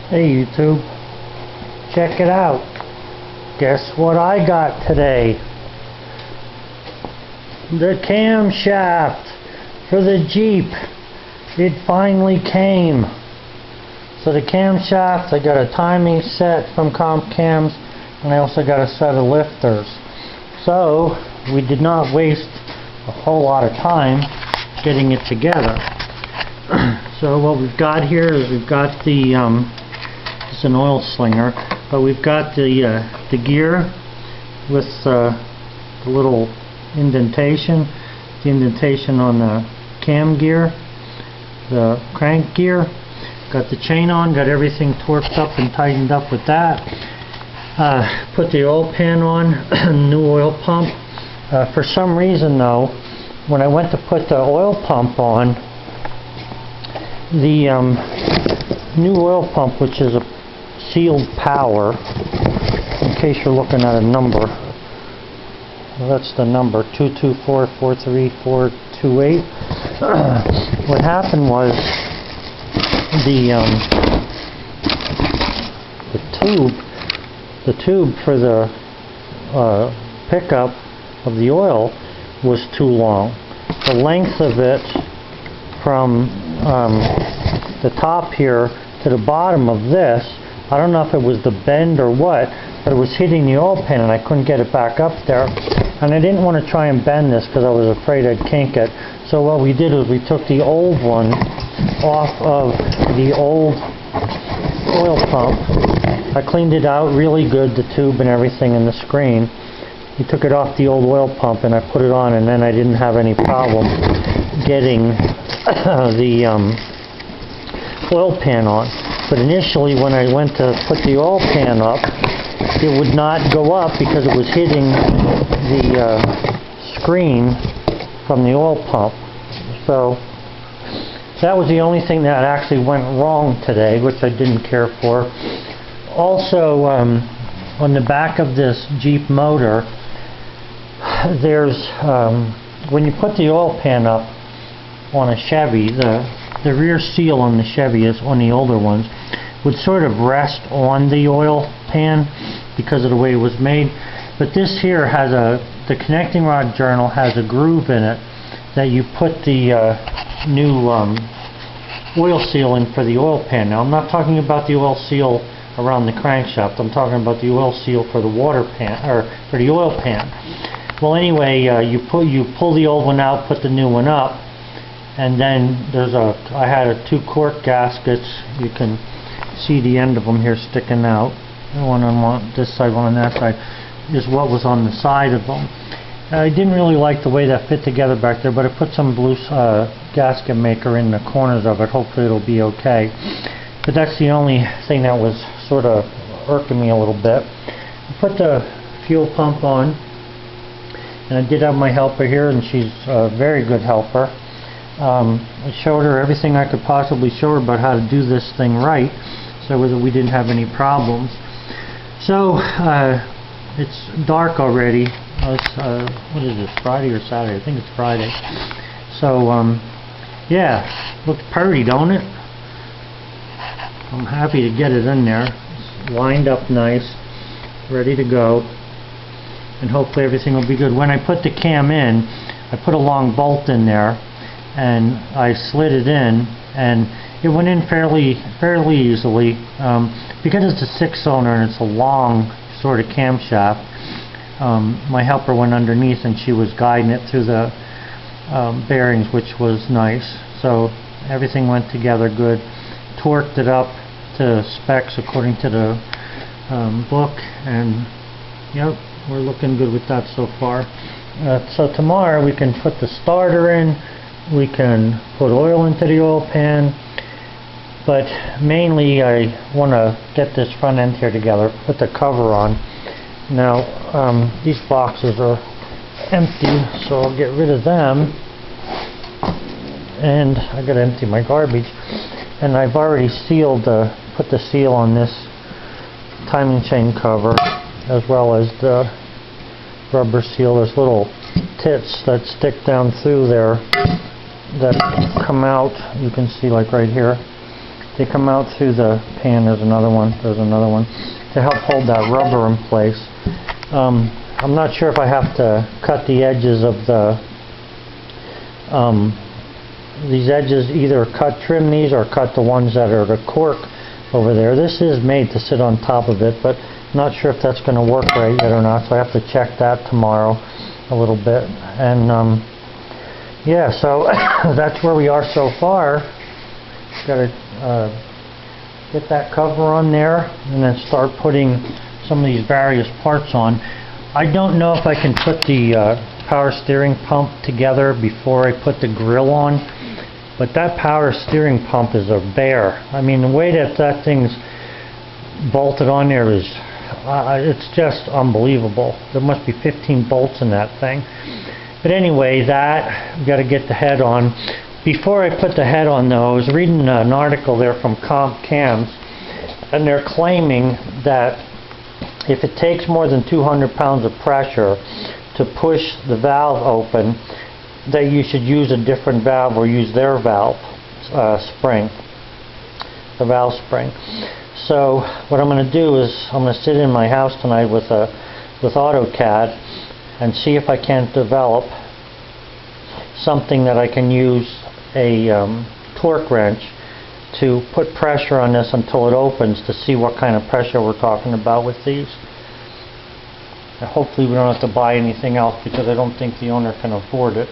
Hey YouTube, check it out. Guess what I got today? The camshaft for the Jeep. It finally came. So the camshaft, I got a timing set from Cams, and I also got a set of lifters. So we did not waste a whole lot of time getting it together. So what we've got here is we've got the it's an oil slinger, but we've got the gear with the little indentation, on the cam gear, the crank gear. Got the chain on, got everything torqued up and tightened up with that. Put the oil pan on, new oil pump. For some reason though, when I went to put the oil pump on, the new oil pump, which is a sealed power, in case you're looking at a number, well, that's the number 224434428. What happened was the tube for the pickup of the oil was too long. The length of it from the top here to the bottom of this, I don't know if it was the bend or what, but it was hitting the oil pan and I couldn't get it back up there. And I didn't want to try and bend this because I was afraid I'd kink it. So what we did was we took the old one off of the old oil pump. I cleaned it out really good, the tube and everything and the screen. We took it off the old oil pump and I put it on, and then I didn't have any problem getting the oil pan on. But initially when I went to put the oil pan up, it would not go up because it was hitting the screen from the oil pump. So that was the only thing that actually went wrong today, which I didn't care for. Also, on the back of this Jeep motor, there's when you put the oil pan up on a Chevy, the rear seal on the Chevy, is on the older ones, would sort of rest on the oil pan because of the way it was made. But this here has the connecting rod journal has a groove in it that you put the new oil seal in for the oil pan. Now I'm not talking about the oil seal around the crankshaft. I'm talking about the oil seal for the water pan, or for the oil pan. Well, anyway, you pull the old one out, put the new one up, and then I had 2 cork gaskets. You can see the end of them here sticking out. One on this side, one on that side, is what was on the side of them. I didn't really like the way that fit together back there, but I put some blue gasket maker in the corners of it. Hopefully it'll be okay. But that's the only thing that was sort of irking me a little bit. I put the fuel pump on, and I did have my helper here, and she's a very good helper. I showed her everything I could possibly show her about how to do this thing right, so that we didn't have any problems. So it's dark already. What is this, Friday or Saturday? I think it's Friday. So yeah, looks pretty, don't it? I'm happy to get it in there. It's lined up nice, ready to go, and hopefully everything will be good. When I put the cam in, I put a long bolt in there and I slid it in, and it went in fairly easily. Because it's a 6-cylinder and it's a long sort of camshaft, my helper went underneath and she was guiding it through the bearings, which was nice. So everything went together good. Torqued it up to specs according to the book, and yep, we're looking good with that so far. So tomorrow we can put the starter in, we can put oil into the oil pan, but mainly I want to get this front end here together, put the cover on. Now these boxes are empty, so I'll get rid of them, and I gotta empty my garbage. And I've already put the seal on this timing chain cover, as well as the rubber seal. There's little tits that stick down through there that come out. You can see, like right here, They come out through the pan. There's another one. There's another one to help hold that rubber in place. I'm not sure if I have to cut the edges of the these edges, either trim these or cut the ones that are the cork over there. This is made to sit on top of it, but not sure if that's going to work right yet or not, so I have to check that tomorrow a little bit. And yeah, so that's where we are so far. Got to get that cover on there and then start putting some of these various parts on. I don't know if I can put the power steering pump together before I put the grill on, but that power steering pump is a bear. I mean, the way that thing's bolted on there is it's just unbelievable. There must be 15 bolts in that thing. But anyway, that we've got to get the head on. Before I put the head on though, I was reading an article there from Cams, and they're claiming that if it takes more than 200 pounds of pressure to push the valve open, that you should use a different valve or use their valve spring, the valve spring. So what I'm going to do is I'm going to sit in my house tonight with AutoCAD and see if I can't develop something that I can use a torque wrench to put pressure on this until it opens, to see what kind of pressure we're talking about with these. And hopefully we don't have to buy anything else, because I don't think the owner can afford it.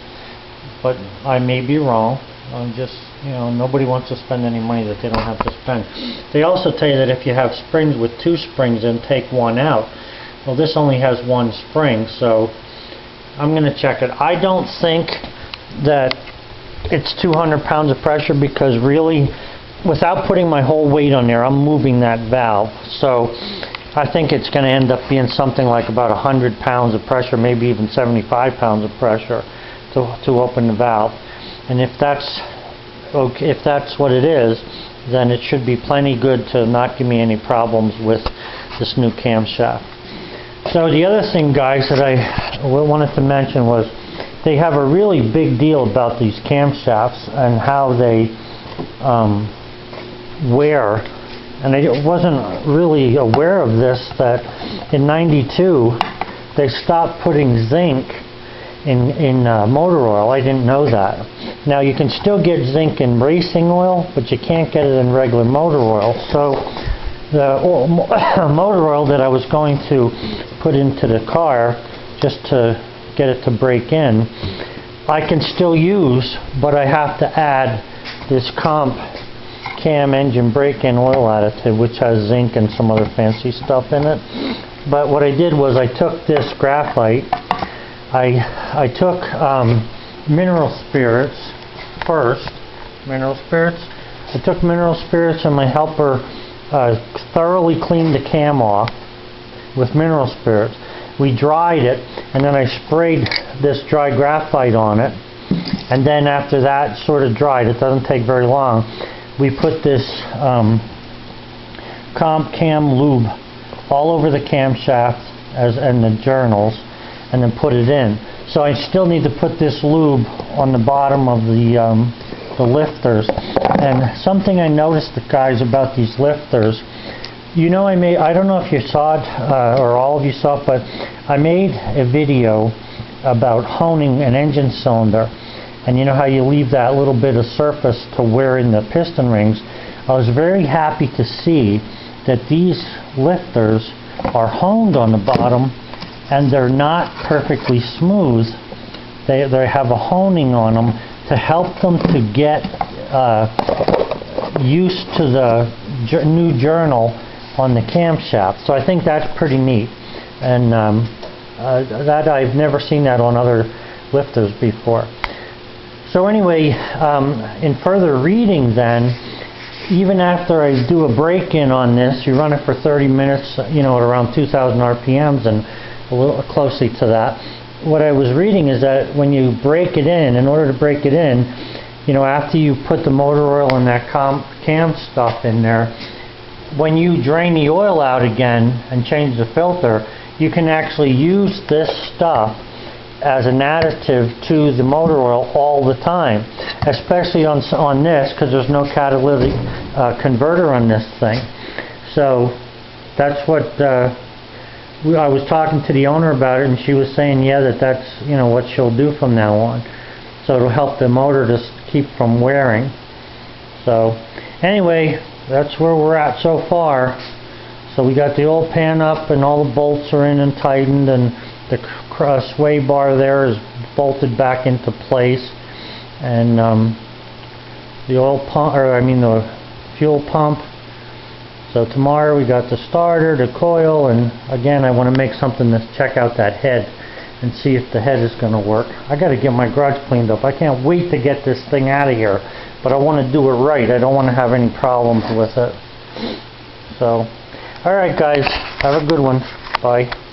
But I may be wrong. I'm just, you know, nobody wants to spend any money that they don't have to spend. They also tell you that if you have springs with 2 springs in, take one out. Well, this only has 1 spring, so I'm going to check it. I don't think that it's 200 pounds of pressure, because really, without putting my whole weight on there, I'm moving that valve. So I think it's going to end up being something like about 100 pounds of pressure, maybe even 75 pounds of pressure to open the valve. And if that's okay, if that's what it is, then it should be plenty good to not give me any problems with this new camshaft. So the other thing, guys, that I wanted to mention was they have a really big deal about these camshafts and how they wear. And I wasn't really aware of this, that in '92 they stopped putting zinc in motor oil. I didn't know that. Now you can still get zinc in racing oil, but you can't get it in regular motor oil. So the motor oil that I was going to put into the car just to get it to break in, I can still use, but I have to add this cam engine break-in oil additive, which has zinc and some other fancy stuff in it. But what I did was I took this graphite, I took mineral spirits first. I took mineral spirits, and my helper thoroughly cleaned the cam off with mineral spirits. We dried it, and then I sprayed this dry graphite on it, and then after that sort of dried, it doesn't take very long, we put this cam lube all over the camshaft and the journals, and then put it in. So I still need to put this lube on the bottom of the lifters. And something I noticed, guys, about these lifters, you know, I don't know if you saw it or all of you saw it, but I made a video about honing an engine cylinder, and you know how you leave that little bit of surface to wear in the piston rings. I was very happy to see that these lifters are honed on the bottom, and they're not perfectly smooth. They have a honing on them to help them to get used to the new journal on the camshaft. So I think that's pretty neat, and that I've never seen that on other lifters before. So anyway, in further reading then, even after I do a break-in on this, you run it for 30 minutes, you know, at around 2,000 RPMs and a little closely to that. What I was reading is that when you break it in order to break it in, you know, after you put the motor oil and that cam stuff in there, when you drain the oil out again and change the filter, you can actually use this stuff as an additive to the motor oil all the time, especially on this, because there's no catalytic converter on this thing. So that's what I was talking to the owner about it, and she was saying, yeah, that's what she'll do from now on. So it'll help the motor to keep from wearing. So anyway, that's where we're at so far. So we got the oil pan up, and all the bolts are in and tightened, and the sway bar there is bolted back into place, and the oil pump, the fuel pump. So tomorrow we got the starter, the coil, and again I want to make something to check out that head and see if the head is going to work. I got to get my garage cleaned up. I can't wait to get this thing out of here, but I want to do it right. I don't want to have any problems with it. So, alright guys, have a good one. Bye.